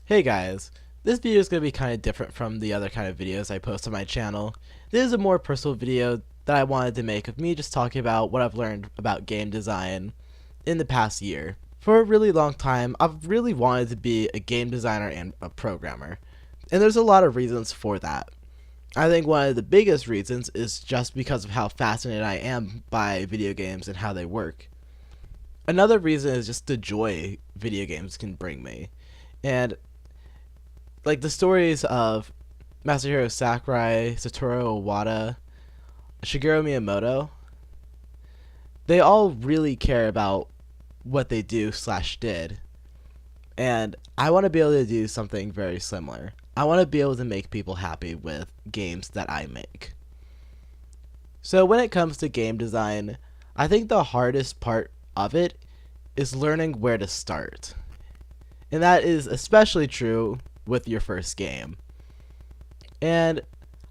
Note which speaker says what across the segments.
Speaker 1: Hey guys, this video is going to be kind of different from the other kind of videos I post on my channel. This is a more personal video that I wanted to make of me just talking about what I've learned about game design in the past year. For a really long time, I've really wanted to be a game designer and a programmer, and there's a lot of reasons for that. I think one of the biggest reasons is just because of how fascinated I am by video games and how they work. Another reason is just the joy video games can bring me. And like the stories of Masahiro Sakurai, Satoru Iwata, Shigeru Miyamoto, they all really care about what they do slash did. And I want to be able to do something very similar. I want to be able to make people happy with games that I make. So when it comes to game design, I think the hardest part of it is learning where to start. And that is especially true with your first game. And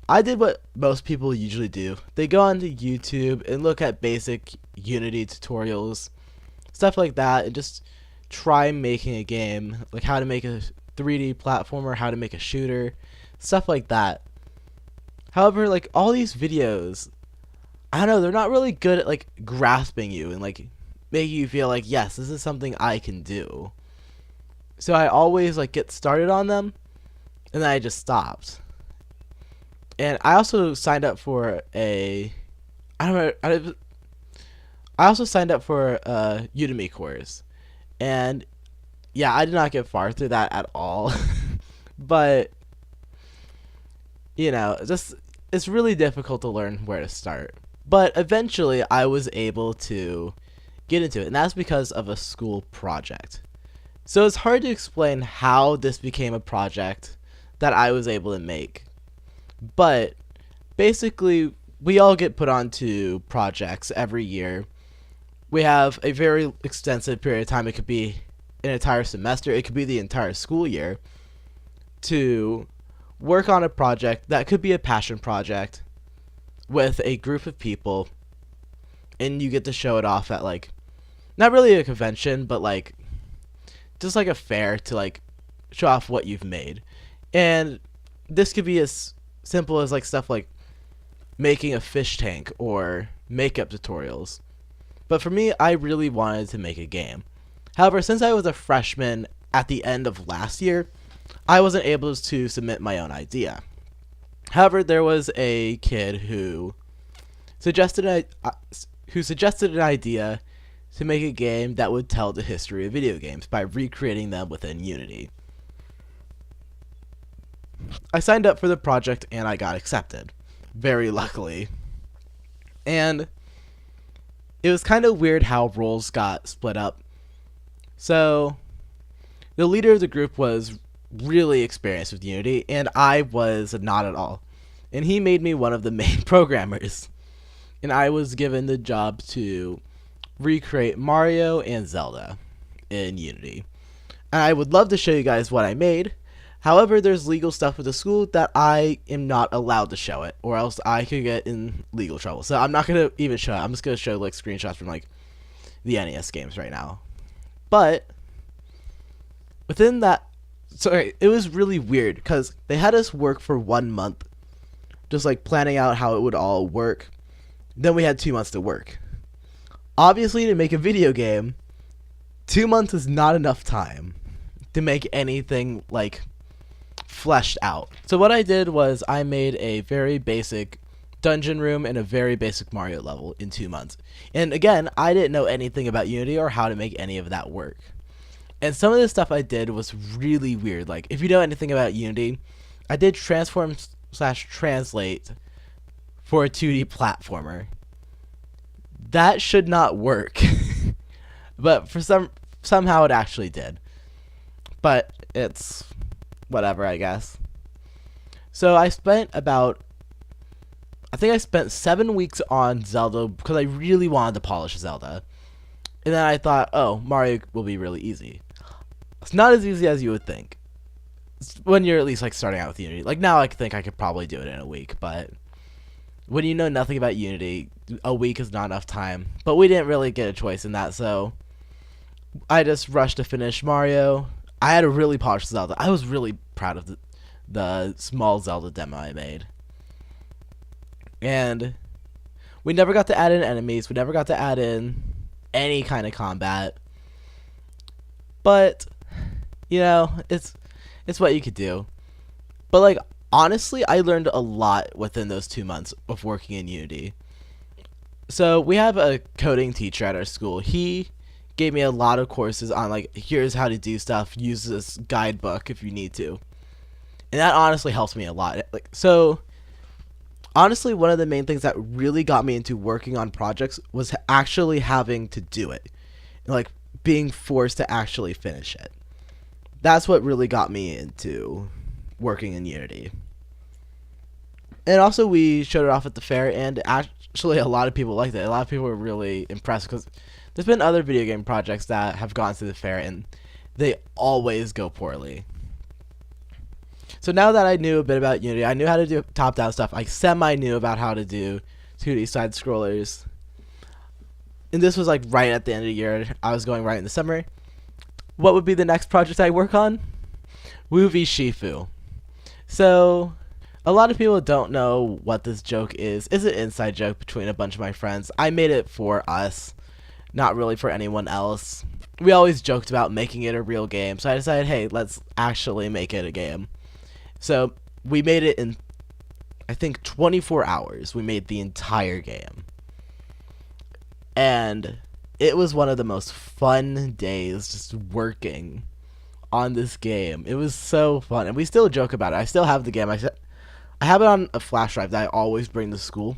Speaker 1: I did what most people usually do. They go onto YouTube and look at basic Unity tutorials, stuff like that, and just try making a game, like how to make a 3D platformer, how to make a shooter, stuff like that. However, like all these videos, I don't know, they're not really good at like grasping you and like making you feel like, yes, this is something I can do. So I always like get started on them, and then I just stopped. And I also signed up for a, I don't know, I also signed up for a Udemy course, and yeah, I did not get far through that at all. But you know, just it's really difficult to learn where to start. But eventually, I was able to get into it, and that's because of a school project. So it's hard to explain how this became a project that I was able to make. But basically, we all get put onto projects every year. We have a very extensive period of time. It could be an entire semester. It could be the entire school year to work on a project that could be a passion project with a group of people. And you get to show it off at like, not really a convention, but like just like a fair to like show off what you've made. And this could be as simple as like stuff like making a fish tank or makeup tutorials. But for me, I really wanted to make a game. However, since I was a freshman at the end of last year, I wasn't able to submit my own idea. However, there was a kid who suggested an idea to make a game that would tell the history of video games by recreating them within Unity. I signed up for the project and I got accepted, very luckily. And it was kind of weird how roles got split up. So the leader of the group was really experienced with Unity, and I was not at all. And he made me one of the main programmers. And I was given the job to recreate Mario and Zelda in Unity. And I would love to show you guys what I made. However, there's legal stuff with the school that I am not allowed to show it, or else I could get in legal trouble. So I'm not going to even show it. I'm just going to show like screenshots from like the NES games right now. But within that, sorry, it was really weird because they had us work for 1 month, just like planning out how it would all work. Then we had 2 months to work. Obviously, to make a video game, 2 months is not enough time to make anything like fleshed out. So what I did was I made a very basic dungeon room and a very basic Mario level in 2 months. And again, I didn't know anything about Unity or how to make any of that work. And some of the stuff I did was really weird. Like, if you know anything about Unity, I did transform slash translate for a 2D platformer. That should not work. But for somehow it actually did. But it's whatever, I guess. So I spent 7 weeks on Zelda because I really wanted to polish Zelda. And then I thought, oh, Mario will be really easy. It's not as easy as you would think. When you're at least like starting out with Unity. Like now I think I could probably do it in a week, but when you know nothing about Unity, a week is not enough time. But we didn't really get a choice in that, so I just rushed to finish Mario. I had a really polished Zelda. I was really proud of the small Zelda demo I made. And we never got to add in enemies. We never got to add in any kind of combat. But, you know, it's what you could do. But, like, honestly, I learned a lot within those 2 months of working in Unity. So we have a coding teacher at our school. He gave me a lot of courses on, like, here's how to do stuff. Use this guidebook if you need to. And that honestly helps me a lot. Like, so honestly, one of the main things that really got me into working on projects was actually having to do it. Like, being forced to actually finish it. That's what really got me into working in Unity. And also, we showed it off at the fair, and actually a lot of people liked it. A lot of people were really impressed, because there's been other video game projects that have gone to the fair, and they always go poorly. So now that I knew a bit about Unity, I knew how to do top-down stuff. I semi-knew about how to do 2D side-scrollers. And this was like right at the end of the year. I was going right in the summer. What would be the next project I work on? Woovie Shifu. So, a lot of people don't know what this joke is. It's an inside joke between a bunch of my friends. I made it for us, not really for anyone else. We always joked about making it a real game, so I decided, hey, let's actually make it a game. So we made it in, I think, 24 hours. We made the entire game. And it was one of the most fun days just working on this game. It was so fun. And we still joke about it. I still have the game. I have it on a flash drive that I always bring to school.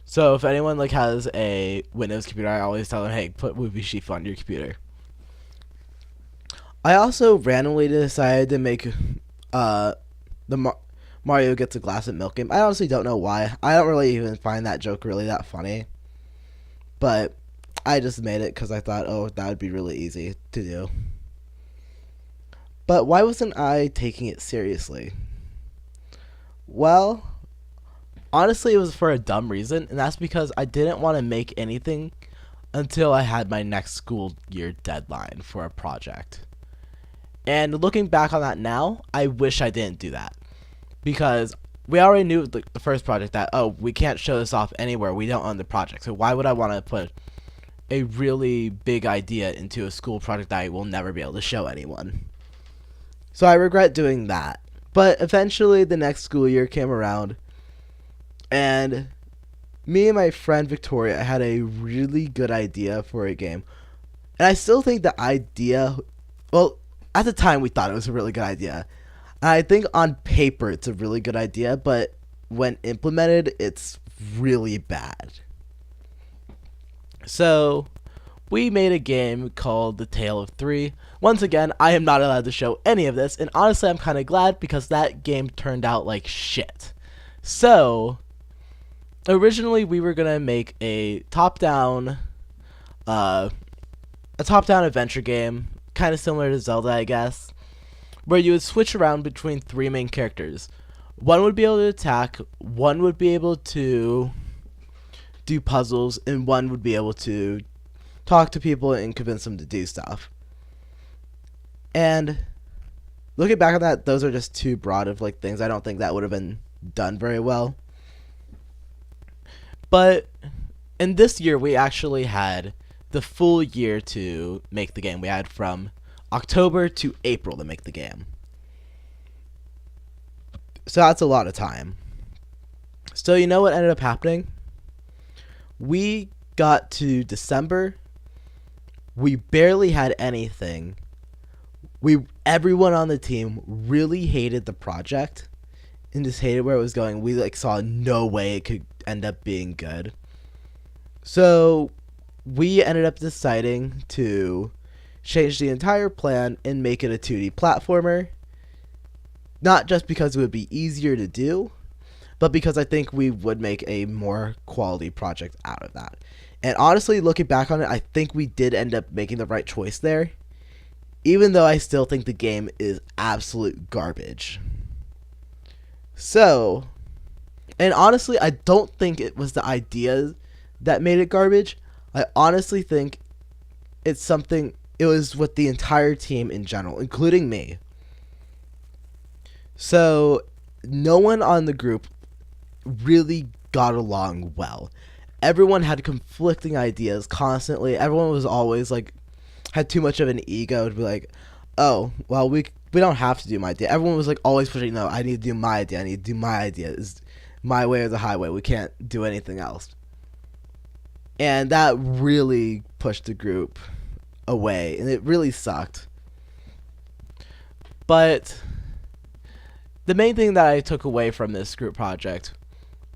Speaker 1: So if anyone like has a Windows computer, I always tell them, hey, put Woovie Shifu on your computer. I also randomly decided to make the Mario gets a glass of milk game. I honestly don't know why. I don't really even find that joke really that funny. But I just made it because I thought, oh, that would be really easy to do. But why wasn't I taking it seriously? Well, honestly, it was for a dumb reason, and that's because I didn't want to make anything until I had my next school year deadline for a project. And looking back on that now, I wish I didn't do that. Because we already knew the first project that, oh, we can't show this off anywhere. We don't own the project. So why would I want to put a really big idea into a school project that I will never be able to show anyone? So I regret doing that. But eventually the next school year came around, and me and my friend Victoria had a really good idea for a game. And I still think the idea, well, at the time we thought it was a really good idea. And I think on paper it's a really good idea, but when implemented, it's really bad. So we made a game called The Tale of Three. Once again, I am not allowed to show any of this, and honestly I'm kind of glad because that game turned out like shit. So originally we were going to make a top-down adventure game, kind of similar to Zelda, I guess, where you would switch around between three main characters. One would be able to attack, one would be able to do puzzles, and one would be able to talk to people and convince them to do stuff. And looking back on that, those are just too broad of like things. I don't think that would have been done very well. But in this year, we actually had the full year to make the game. We had from October to April to make the game. So that's a lot of time. So you know what ended up happening? We got to December. We barely had anything. Everyone on the team really hated the project and just hated where it was going. We like saw no way it could end up being good. So we ended up deciding to change the entire plan and make it a 2D platformer. Not just because it would be easier to do, but because I think we would make a more quality project out of that. And honestly, looking back on it, I think we did end up making the right choice there, even though I still think the game is absolute garbage. So, and honestly, I don't think it was the idea that made it garbage. I honestly think it's something, It was with the entire team in general, including me. So no one on the group really got along well. Everyone had conflicting ideas constantly. Everyone was always like, had too much of an ego to be like, oh, well, we don't have to do my idea. Everyone was like always pushing, no, I need to do my idea. I need to do my idea. It's my way or the highway. We can't do anything else. And that really pushed the group away, and it really sucked. But the main thing that I took away from this group project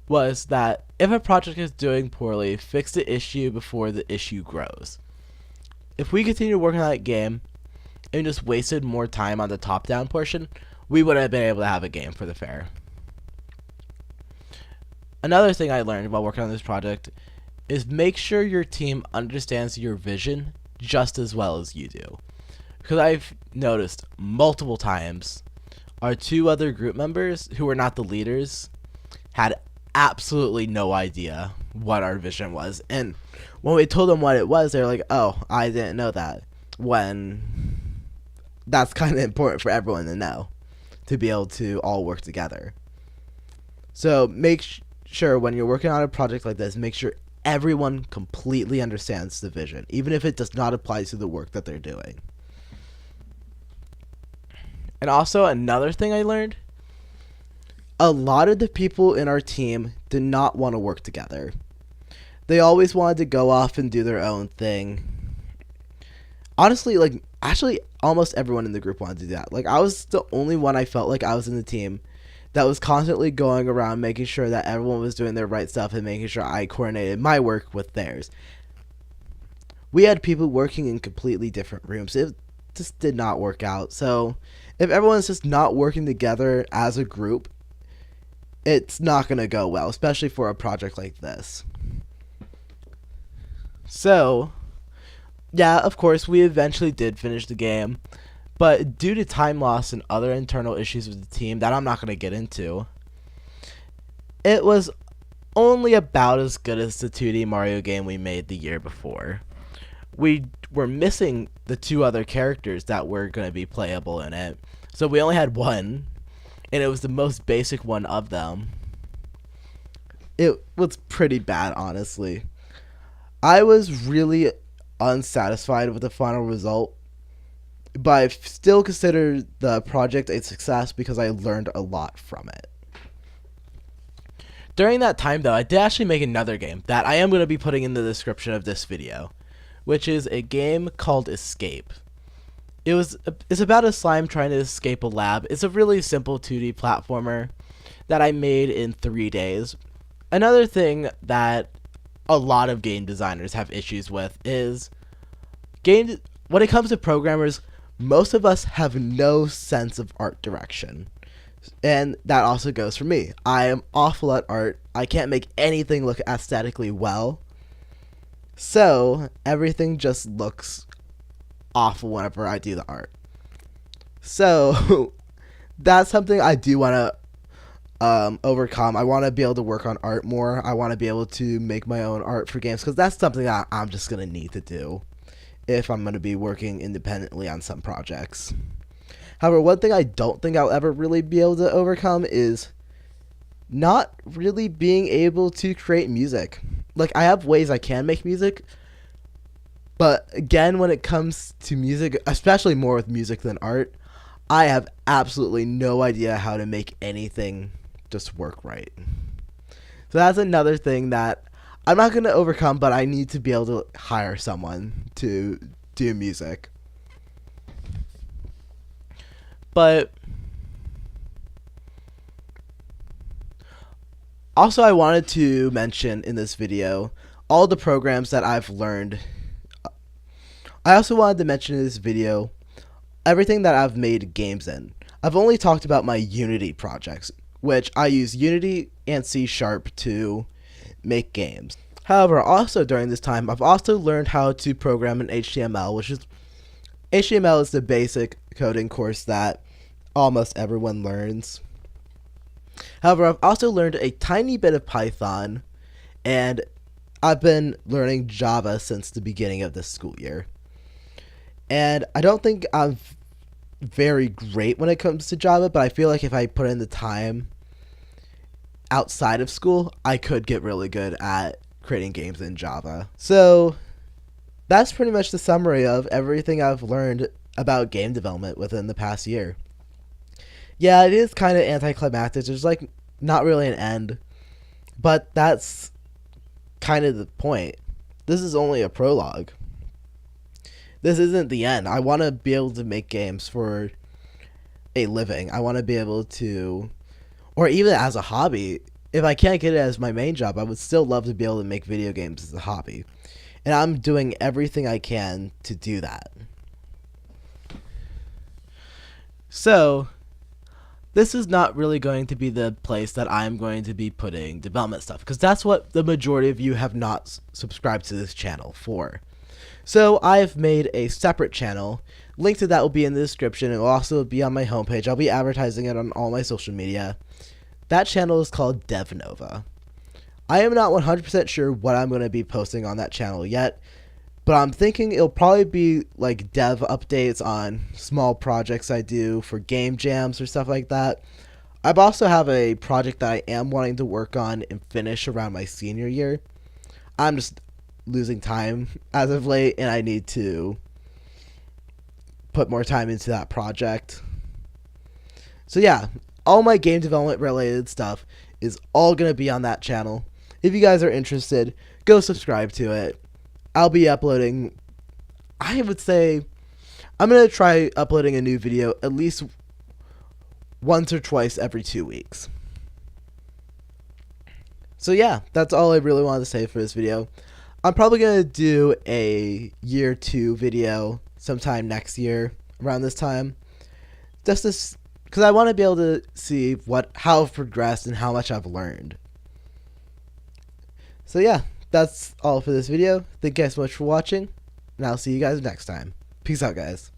Speaker 1: was that if a project is doing poorly, fix the issue before the issue grows. If we continue working on that game and just wasted more time on the top-down portion, we wouldn't have been able to have a game for the fair. Another thing I learned while working on this project is make sure your team understands your vision just as well as you do. Because I've noticed multiple times our two other group members, who were not the leaders, had absolutely no idea what our vision was. And when we told them what it was, they were like, oh, I didn't know that. When that's kind of important for everyone to know, to be able to all work together. So make sure when you're working on a project like this, make sure everyone completely understands the vision, even if it does not apply to the work that they're doing. And also another thing I learned, a lot of the people in our team did not want to work together. They always wanted to go off and do their own thing. Honestly, actually almost everyone in the group wanted to do that. I was the only one I felt like I was in the team that was constantly going around making sure that everyone was doing their right stuff and making sure I coordinated my work with theirs. We had people working in completely different rooms. It just did not work out. So if everyone's just not working together as a group, it's not going to go well, especially for a project like this. So, yeah, of course, we eventually did finish the game. But due to time loss and other internal issues with the team that I'm not going to get into, it was only about as good as the 2D Mario game we made the year before. We were missing the two other characters that were going to be playable in it. So we only had one, and it was the most basic one of them. It was pretty bad, honestly. I was really unsatisfied with the final result, but I still consider the project a success because I learned a lot from it. During that time, though, I did actually make another game that I am going to be putting in the description of this video, which is a game called Escape. It's about a slime trying to escape a lab. It's a really simple 2D platformer that I made in 3 days. Another thing that a lot of game designers have issues with is when it comes to programmers, most of us have no sense of art direction. And that also goes for me. I am awful at art. I can't make anything look aesthetically well. So everything just looks awful whenever I do the art. So that's something I do want to overcome. I want to be able to work on art more. I want to be able to make my own art for games because that's something that I'm just going to need to do if I'm going to be working independently on some projects. However, one thing I don't think I'll ever really be able to overcome is not really being able to create music. I have ways I can make music, but again, when it comes to music, especially more with music than art, I have absolutely no idea how to make anything just work right. So that's another thing that I'm not going to overcome, but I need to be able to hire someone to do music. But also, I wanted to mention in this video all the programs that I've learned. I also wanted to mention in this video everything that I've made games in. I've only talked about my Unity projects, which I use Unity and C# to make games. However, also during this time, I've also learned how to program in HTML, HTML is the basic coding course that almost everyone learns. However, I've also learned a tiny bit of Python, and I've been learning Java since the beginning of this school year. And I don't think I'm very great when it comes to Java, but I feel like if I put in the time outside of school, I could get really good at creating games in Java. So that's pretty much the summary of everything I've learned about game development within the past year. Yeah, it is kind of anticlimactic. There's like not really an end, but that's kind of the point. This is only a prologue. This isn't the end. I want to be able to make games for a living. I want to be able to, or even as a hobby. If I can't get it as my main job, I would still love to be able to make video games as a hobby. And I'm doing everything I can to do that. So, this is not really going to be the place that I'm going to be putting development stuff, because that's what the majority of you have not subscribed to this channel for. So I've made a separate channel. Link to that will be in the description. It will also be on my homepage. I'll be advertising it on all my social media. That channel is called DevNova. I am not 100% sure what I'm going to be posting on that channel yet, but I'm thinking it'll probably be like dev updates on small projects I do for game jams or stuff like that. I also have a project that I am wanting to work on and finish around my senior year. I'm just losing time as of late, and I need to put more time into that project. So yeah, all my game development related stuff is all going to be on that channel. If you guys are interested, go subscribe to it. I'll be uploading, I would say, I'm going to try uploading a new video at least once or twice every 2 weeks. So yeah, that's all I really wanted to say for this video. I'm probably going to do a year 2 video sometime next year around this time. Just this, because I want to be able to see how I've progressed and how much I've learned. So yeah, that's all for this video. Thank you guys so much for watching, and I'll see you guys next time. Peace out, guys.